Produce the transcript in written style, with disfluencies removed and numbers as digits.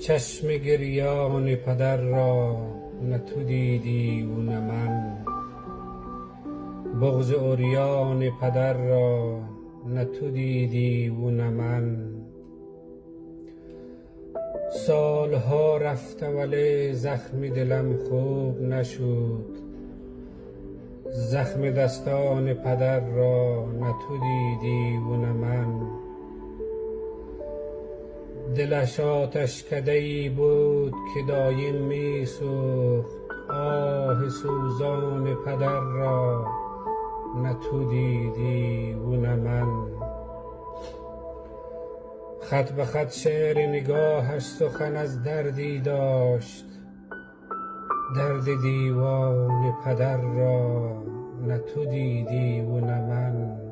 چشم گریان پدر را نه تو دیدی و نه من، بغض عریان پدر را نه تو دیدی و نه من. سالها رفته ولی زخم دلم خوب نشد، زخم دستان پدر را نه تو دیدی و نه من. دلش آتشکده‌ای بود که دایم می سوخت، آه سوزان پدر را نه تو دیدی و نه من. خط به خط شعر نگاهش سخن از دردی داشت، درد دیوان پدر را نه تو دیدی و نه من.